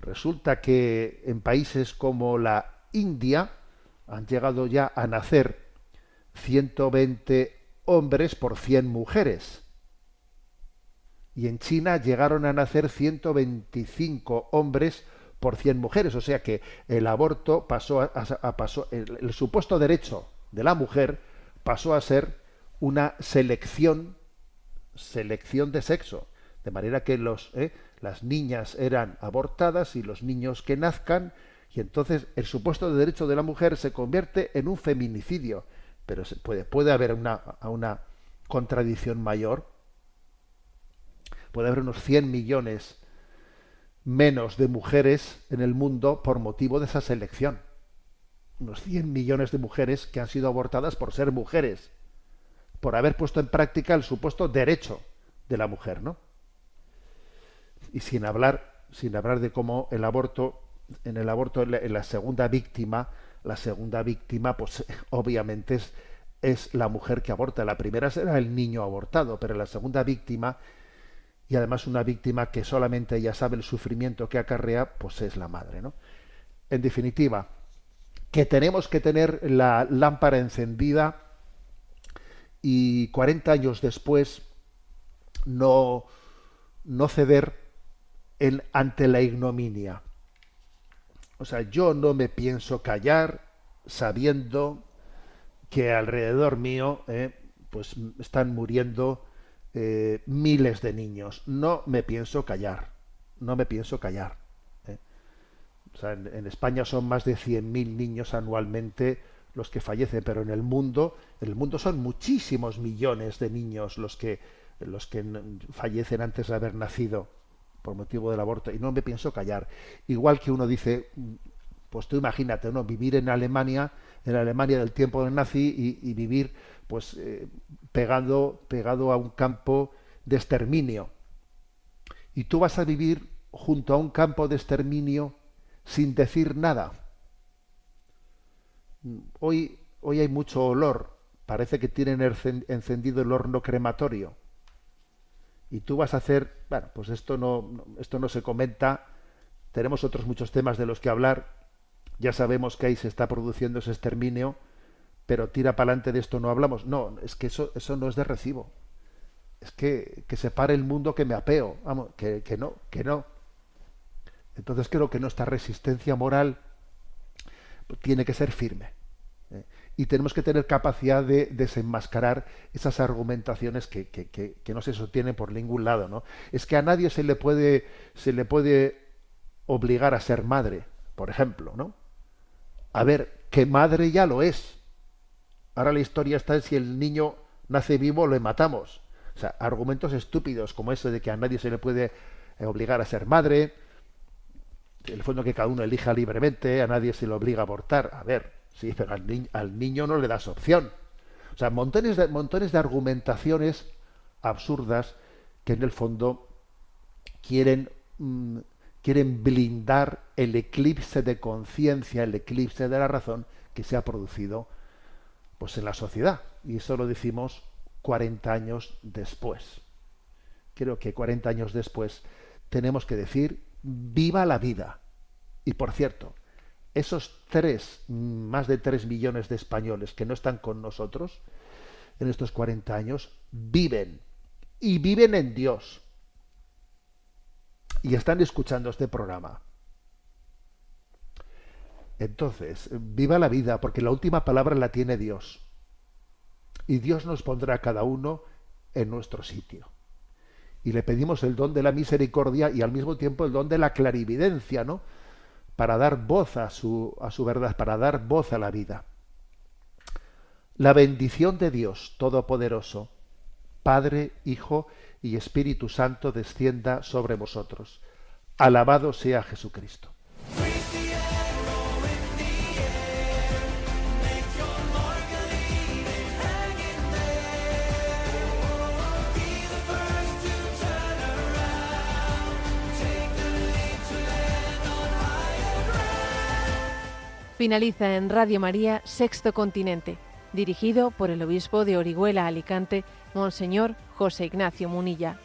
Resulta que en países como la India han llegado ya a nacer 120 hombres por 100 mujeres. Y en China llegaron a nacer 125 hombres por 100 mujeres. O sea que el aborto pasó el supuesto derecho de la mujer pasó a ser una selección de sexo. De manera que las niñas eran abortadas y los niños que nazcan, y entonces el supuesto derecho de la mujer se convierte en un feminicidio. Pero puede haber una contradicción mayor. Puede haber unos 100 millones menos de mujeres en el mundo por motivo de esa selección. Unos 100 millones de mujeres que han sido abortadas por ser mujeres, por haber puesto en práctica el supuesto derecho de la mujer, ¿no? Y sin hablar de cómo el aborto, en la segunda víctima, pues obviamente es la mujer que aborta. La primera será el niño abortado, pero la segunda víctima, y además una víctima que solamente ella sabe el sufrimiento que acarrea, pues es la madre, ¿no? En definitiva, que tenemos que tener la lámpara encendida y 40 años después no ceder ante la ignominia. O sea, yo no me pienso callar sabiendo que alrededor mío pues están muriendo miles de niños. No me pienso callar. O sea, en España son más de 100.000 niños anualmente los que fallecen, pero en el mundo son muchísimos millones de niños los que fallecen antes de haber nacido por motivo del aborto, y no me pienso callar. Igual que uno dice, pues tú imagínate, ¿no? Vivir en Alemania del tiempo del nazi y vivir pues pegado a un campo de exterminio. Y tú vas a vivir junto a un campo de exterminio sin decir nada. Hoy hay mucho olor, parece que tienen encendido el horno crematorio. Y tú vas a hacer, bueno, pues esto no se comenta, tenemos otros muchos temas de los que hablar, ya sabemos que ahí se está produciendo ese exterminio, pero tira para adelante de esto no hablamos. No, es que eso no es de recibo. Es que se pare el mundo, que me apeo. Vamos, que no. Entonces creo que nuestra resistencia moral tiene que ser firme. Y tenemos que tener capacidad de desenmascarar esas argumentaciones que no se sostienen por ningún lado, ¿no? Es que a nadie se le puede obligar a ser madre, por ejemplo, ¿no? A ver, que madre ya lo es. Ahora la historia está en si el niño nace vivo o le matamos. O sea, argumentos estúpidos como ese de que a nadie se le puede obligar a ser madre, el fondo que cada uno elija libremente, a nadie se le obliga a abortar. A ver, sí, pero al niño no le das opción. O sea, montones de argumentaciones absurdas que en el fondo quieren blindar el eclipse de conciencia, el eclipse de la razón que se ha producido pues en la sociedad. Y eso lo decimos 40 años después. Creo que 40 años después tenemos que decir viva la vida. Y por cierto, esos más de 3 millones de españoles que no están con nosotros en estos 40 años viven, y viven en Dios, y están escuchando este programa. Entonces, viva la vida, porque la última palabra la tiene Dios, y Dios nos pondrá a cada uno en nuestro sitio. Y le pedimos el don de la misericordia y al mismo tiempo el don de la clarividencia, ¿no? Para dar voz a su verdad, para dar voz a la vida. La bendición de Dios Todopoderoso, Padre, Hijo y Espíritu Santo, descienda sobre vosotros. Alabado sea Jesucristo. Finaliza en Radio María Sexto Continente, dirigido por el obispo de Orihuela, Alicante, Monseñor José Ignacio Munilla.